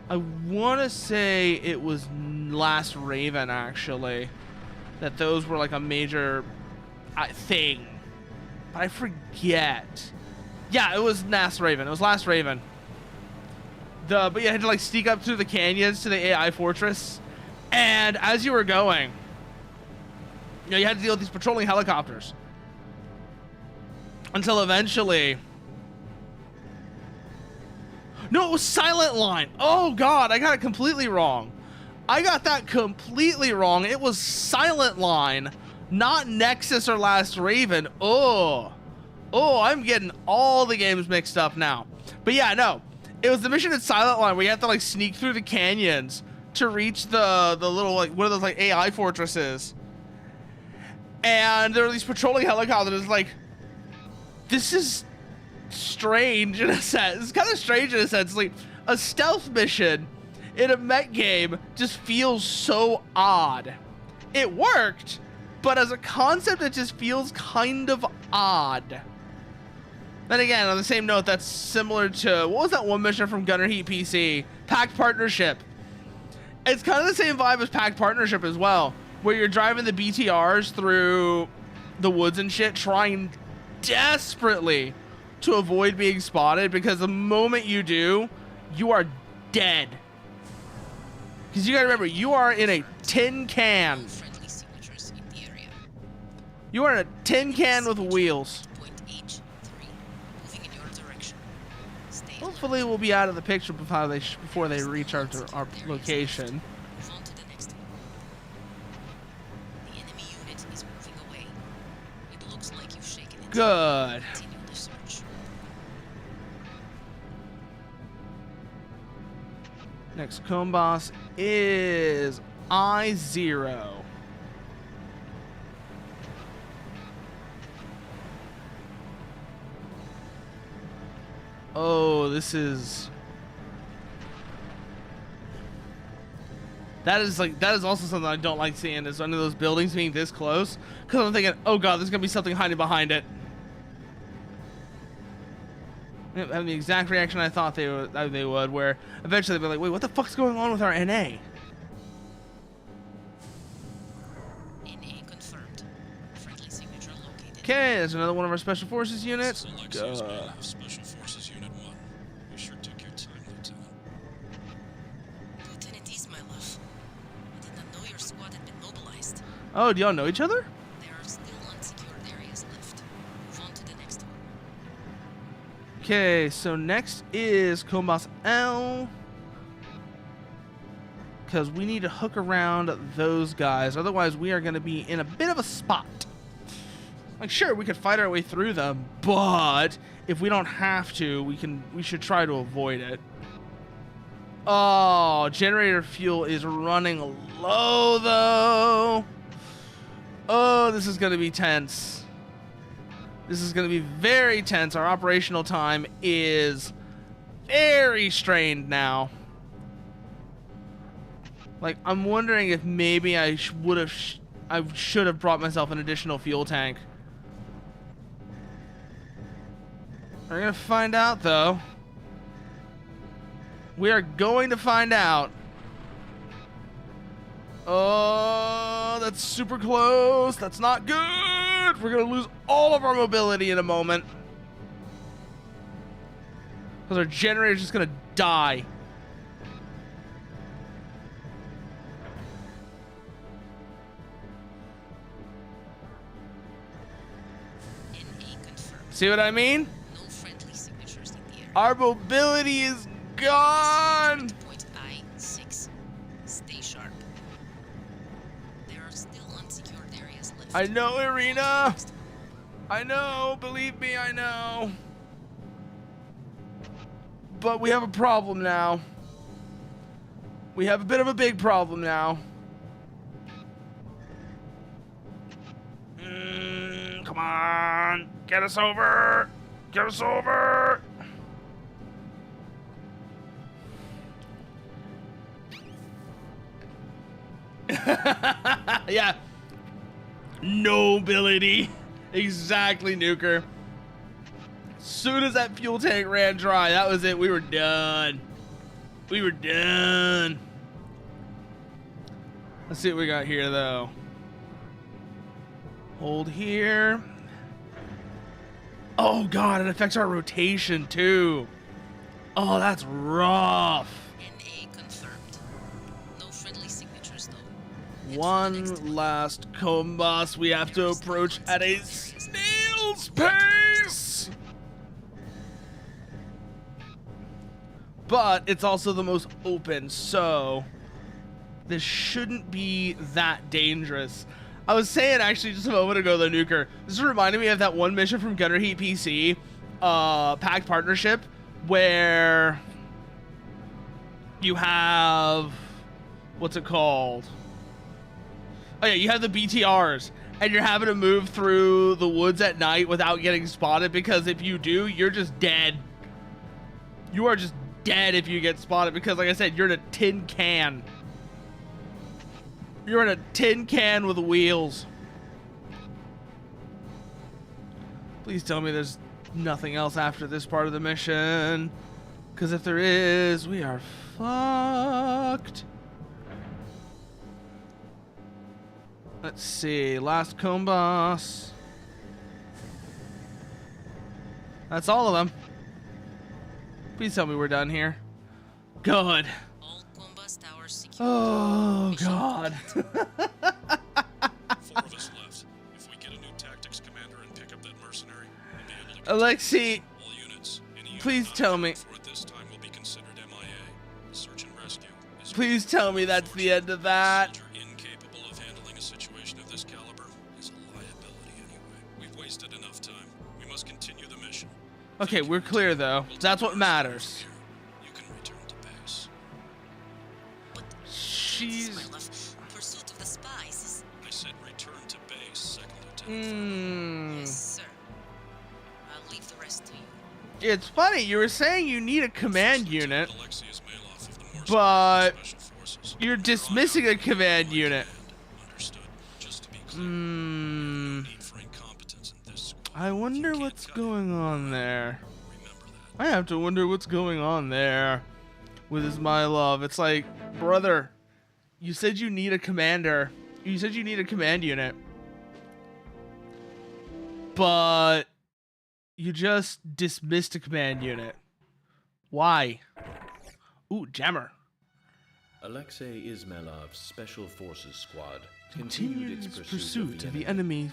I want to say it was Last Raven actually. That those were like a major thing. But I forget. Yeah, it was Last Raven. It was Last Raven. But you had to like sneak up through the canyons to the AI fortress. And as you were going, you know, you had to deal with these patrolling helicopters. Until eventually... No, it was Silent Line. Oh god, I got it completely wrong. I got that completely wrong. It was Silent Line, not Nexus or Last Raven. Oh, I'm getting all the games mixed up now. But yeah, no, it was the mission at Silent Line where you have to like sneak through the canyons to reach the little like one of those like AI fortresses. And there were these patrolling helicopters. Like, this is strange in a sense. It's kind of strange in a sense. Like a stealth mission in a mech game just feels so odd. It worked, but as a concept, it just feels kind of odd. Then again, on the same note, that's similar to, what was that one mission from Gunner Heat PC? Pact Partnership. It's kind of the same vibe as Pact Partnership as well, where you're driving the BTRs through the woods and shit, trying desperately to avoid being spotted, because the moment you do, you are dead. Because you gotta remember, you are in a tin can. No friendly signatures in the area. You are in a tin can with wheels. Point H3, moving in your direction. Stay Hopefully we'll be out of the picture before they reach our location. Move on to the next one. The enemy unit is moving away. It looks like you've shaken it. Good. Continue the search. Next comb boss is I0. Oh, this is... That is also something I don't like seeing, is one of those buildings being this close. Because I'm thinking, oh god, there's going to be something hiding behind it. Having the exact reaction I thought they would, where eventually they'll be like, wait, what the fuck's going on with our NA? NA confirmed. Friendly signature located. Okay, there's another one of our Special Forces units. Alexius Beta of Special Forces Unit 1. You sure took your time, Lieutenant. Lieutenant Ismailov, I did not know your squad had been mobilized. Oh, do y'all know each other? There are still unsecured areas left. Move on to the next one. Okay, so next is Combos L. Because we need to hook around those guys. Otherwise, we are going to be in a bit of a spot. Like, sure, we could fight our way through them, but if we don't have to, we should try to avoid it. Oh, generator fuel is running low, though. Oh, this is going to be tense. This is going to be very tense. Our operational time is very strained now. Like, I'm wondering if maybe I should have brought myself an additional fuel tank. We're going to find out, though. We are going to find out. Oh, that's super close. That's not good. We're going to lose all of our mobility in a moment. Because our generator's just going to die. See what I mean? No friendly signatures in the area. Our mobility is gone. Point I-6. Stay sharp. There are still unsecured areas left. I know, Irina. I know. Believe me, I know. But we have a problem now. We have a bit of a big problem now. Come on. Get us over. Get us over. Yeah. Nobility. Exactly, Nuker. Soon as that fuel tank ran dry, that was it. We were done. We were done. Let's see what we got here, though. Hold here. Oh, God, it affects our rotation, too. Oh, that's rough. NA confirmed. No friendly signatures, though. One last combust we have to approach at a snail's pace. But it's also the most open, so this shouldn't be that dangerous. I was saying actually just a moment ago, though, Nuker, this reminded me of that one mission from Gunner Heat PC, Pact Partnership, where you have, what's it called? Oh yeah, you have the BTRs, and you're having to move through the woods at night without getting spotted, because if you do, you're just dead. You are just dead if you get spotted, because like I said, you're in a tin can. You're in a tin can with wheels. Please tell me there's nothing else after this part of the mission, because if there is, we are fucked. Let's see, last comb boss. That's all of them. Please tell me we're done here. Good. All combust towers secured. Oh, God. 4 of us left. If we get a new tactics commander and pick up that mercenary, we'll be able to Alexi, all units. Any unit please not tell me. accounted for at this time will be considered MIA. Search and rescue is Please tell me that's the end of that. soldier incapable of handling a situation of this caliber is a liability anyway. We've wasted enough time. We must continue the mission. Okay, we're clear, though. That's what matters. You can return to base. But She's... my love, pursuit of the spies I said return to base, Second is... Lieutenant. Yes, sir. I'll leave the rest to you. It's funny, you were saying you need a command unit, Alexius Malov of the Morse but Special Forces. you're dismissing a command unit. Understood. Just to be clear, no need for incompetence in this squad. I wonder If you what's can't cut it, going on there. remember that. I have to wonder what's going on there with his my love. It's like, brother, you said you need a commander. You said you need a command unit. But you just dismissed a command unit. Why? Ooh, jammer. Alexei Ismailov's Special Forces Squad Continued its its pursuit of the enemy.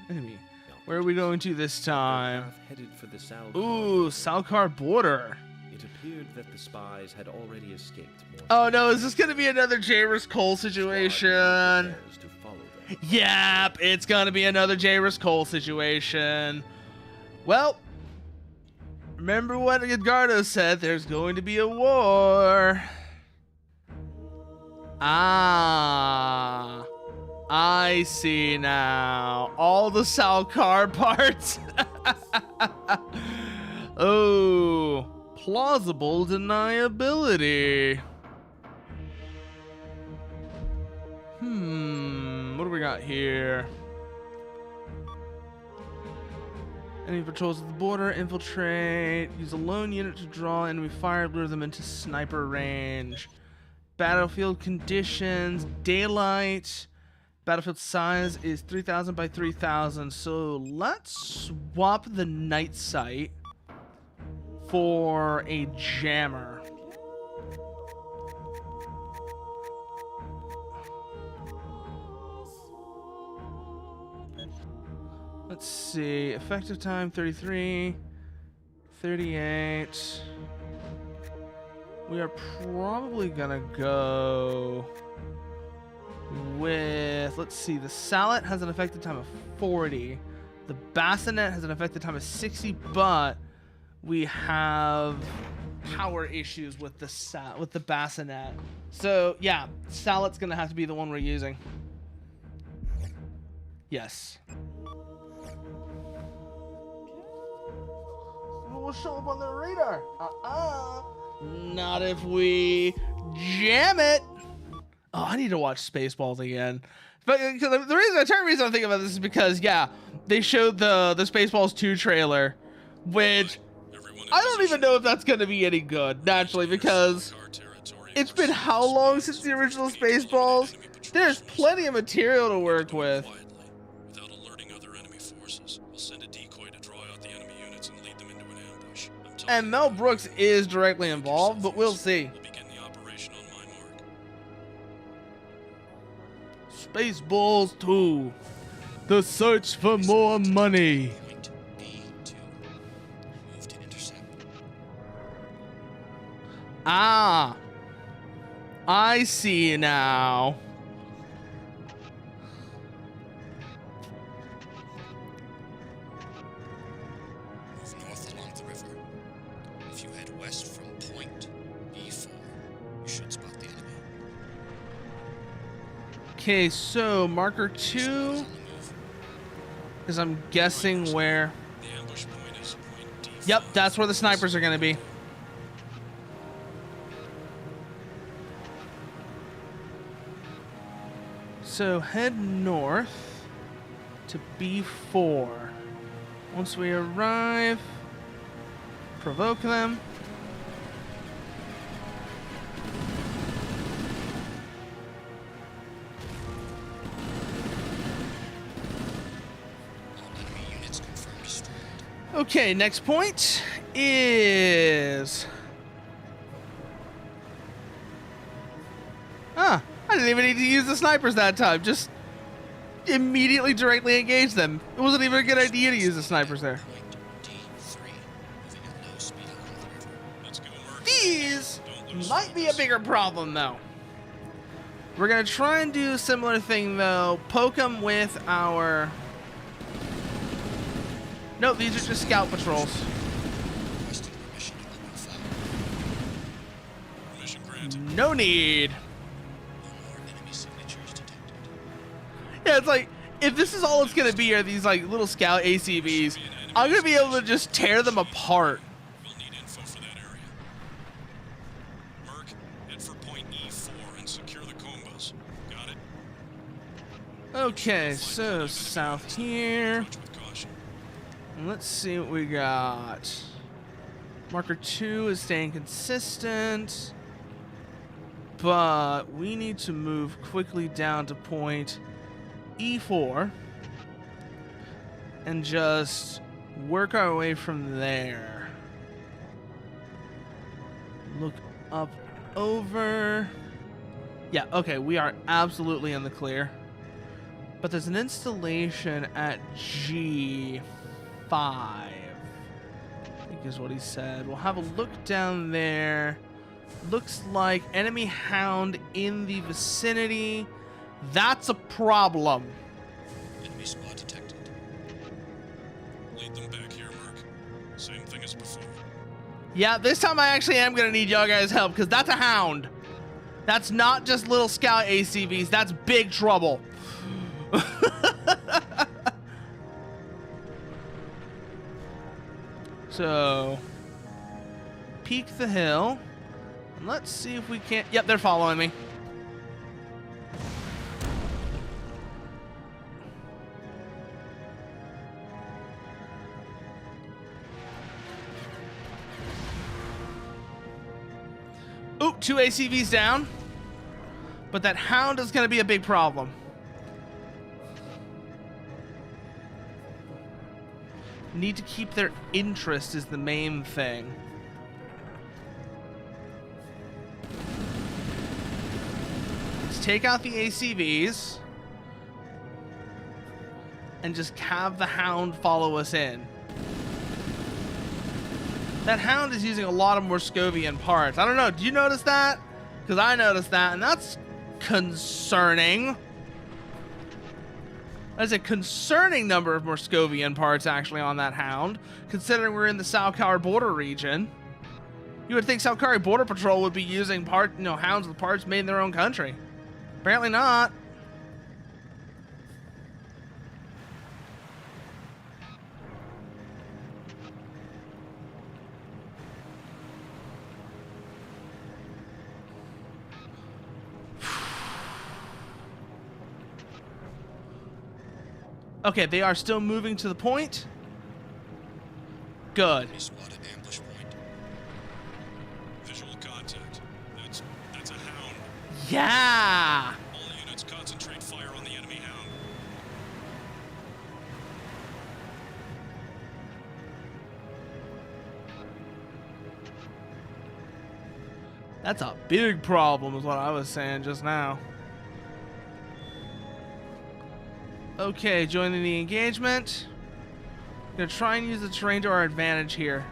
enemy. Where are we going to this time? Aircraft headed for the Salkar Ooh, border. Salkar border. It appeared that the spies had already escaped. Oh no, is this gonna be another Jairus Cole situation? To follow them. Yep, it's gonna be another Jairus Cole situation. Well, remember what Edgardo said, there's going to be a war. Ah, I see now. All the Salkar parts. Oh, plausible deniability. What do we got here? Enemy patrols at the border, infiltrate, use a lone unit to draw enemy fire, lure them into sniper range. Battlefield conditions, daylight. Battlefield size is 3,000 by 3,000. So let's swap the night sight for a jammer. Let's see, effective time 33, 38. We are probably gonna go with, let's see, the Sallet has an effective time of 40. The Bassinet has an effective time of 60, but we have power issues with the Bassinet. So yeah, Sallet's gonna have to be the one we're using. Yes. Will show up on the radar. Not if we jam it. Oh, I need to watch Spaceballs again. But the reason I'm thinking about this is because, yeah, they showed the Spaceballs 2 trailer, which I don't even know if that's going to be any good, naturally, because it's been how long since the original Spaceballs? There's plenty of material to work with. And Mel Brooks is directly involved, but we'll see. Spaceballs 2. The search for more money. Point B2. Move to intercept. Ah. I see now. Move north along the river. If you head west from point B4, you should spot the enemy. Okay, so marker 2 On the move. is, I'm guessing, where... The ambush point is point D5. Yep, that's where the snipers are going to be. So head north to B4. Once we arrive, provoke them. All enemy units confirmed destroyed. Okay, next point is... Ah, I didn't even need to use the snipers that time. Just immediately directly engage them. It wasn't even a good idea to use the snipers there. Point D3. Moving at low speed along the river. Let's go, Merc. These Don't lose might be a focus. bigger problem, though. We're going to try and do a similar thing, though. Poke them with our... No, these are just scout patrols. Requesting permission to open fire. Permission granted. No need. No more enemy signatures detected. Yeah, it's like, if this is all it's going to be are these, like, little scout ACVs, I'm going to be able to just tear them apart. We'll need info for that area. Merc, head for point E4 and secure the combos. Got it? Okay, so south here. Approach with caution. And let's see what we got. Marker 2 is staying consistent. But we need to move quickly down to point E4 and just work our way from there. Look up over. Yeah, okay, we are absolutely in the clear. But there's an installation at G5, I think is what he said. We'll have a look down there. Looks like enemy hound in the vicinity. That's a problem. Enemy squad detected. Lead them back here, Merc. Same thing as before. Yeah, this time I actually am going to need y'all guys' help because that's a hound. That's not just little scout ACVs. That's big trouble. So, peek the hill. And let's see if we can't... Yep, they're following me. Oop, 2 ACVs down. But that hound is going to be a big problem. Need to keep their interest is the main thing. Let's take out the ACVs. And just have the hound follow us in. That hound is using a lot of Morscovian parts. I don't know, do you notice that? Because I noticed that, and that's concerning. That's a concerning number of Morscovian parts actually on that hound, considering we're in the Salkar border region. You would think Salkari Border Patrol would be using hounds with parts made in their own country. Apparently not. Okay, they are still moving to the point. Good. Enemy spotted ambush point. Visual contact. That's a hound. Yeah. All units concentrate fire on the enemy hound. That's a big problem is what I was saying just now. Okay, joining the engagement. Gonna try and use the terrain to our advantage here.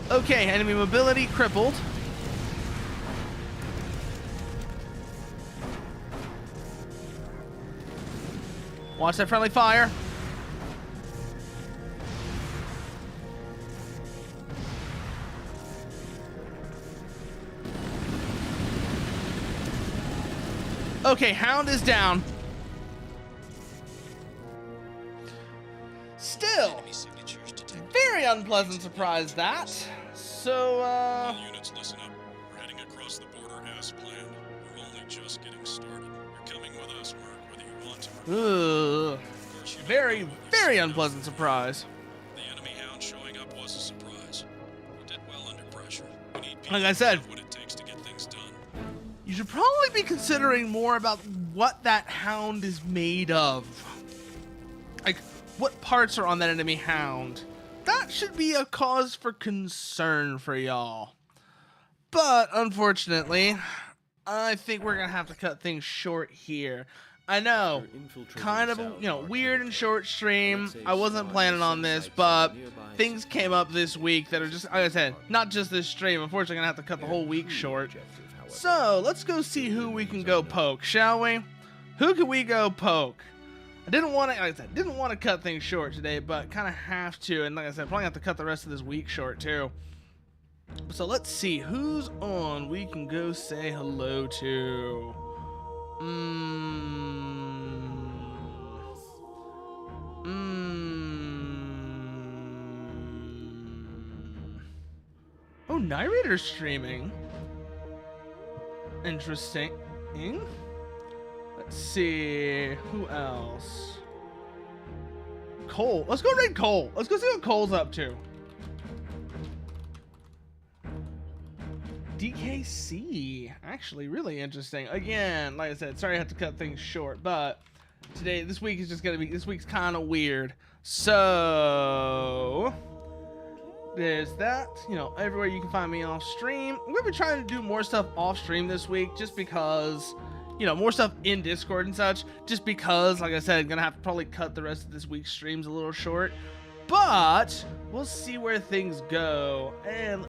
Okay, enemy mobility crippled. Watch that friendly fire. Okay, hound is down. Still, Enemy signatures detected. very unpleasant surprise that. So, All units, listen up. We're heading across the border as planned. We're only just getting started. You're coming with us, Mark, whether you want to. ugh, Of course, you don't very, know what we've very seen unpleasant out surprise. there. The enemy hound showing up was a surprise. We did well under pressure. We need people Like I who said, have what it takes to get things done. you should probably be considering more about what that hound is made of. Like, what parts are on that enemy hound? That should be a cause for concern for y'all. But, unfortunately, I think we're going to have to cut things short here. I know, kind of a, weird and short stream. I wasn't planning on this, but things came up this week that are just, like I said, not just this stream. Unfortunately, I'm going to have to cut the whole week short. So, let's go see who we can go poke, shall we? Who can we go poke? I didn't want to, like I said, didn't want to cut things short today, but kind of have to. And like I said, probably have to cut the rest of this week short too. So let's see who's on. We can go say hello to. Oh, Narrator's streaming. Interesting. Let's see. Who else? Cole. Let's go raid Cole. Let's go see what Cole's up to. DKC. Actually, really interesting. Again, like I said, sorry I had to cut things short, but this week is just gonna be, this week's kind of weird. So there's that. Everywhere you can find me off stream. I'm gonna be trying to do more stuff off stream this week, just because, more stuff in Discord and such, just because, like I said, I'm gonna have to probably cut the rest of this week's streams a little short, but we'll see where things go. And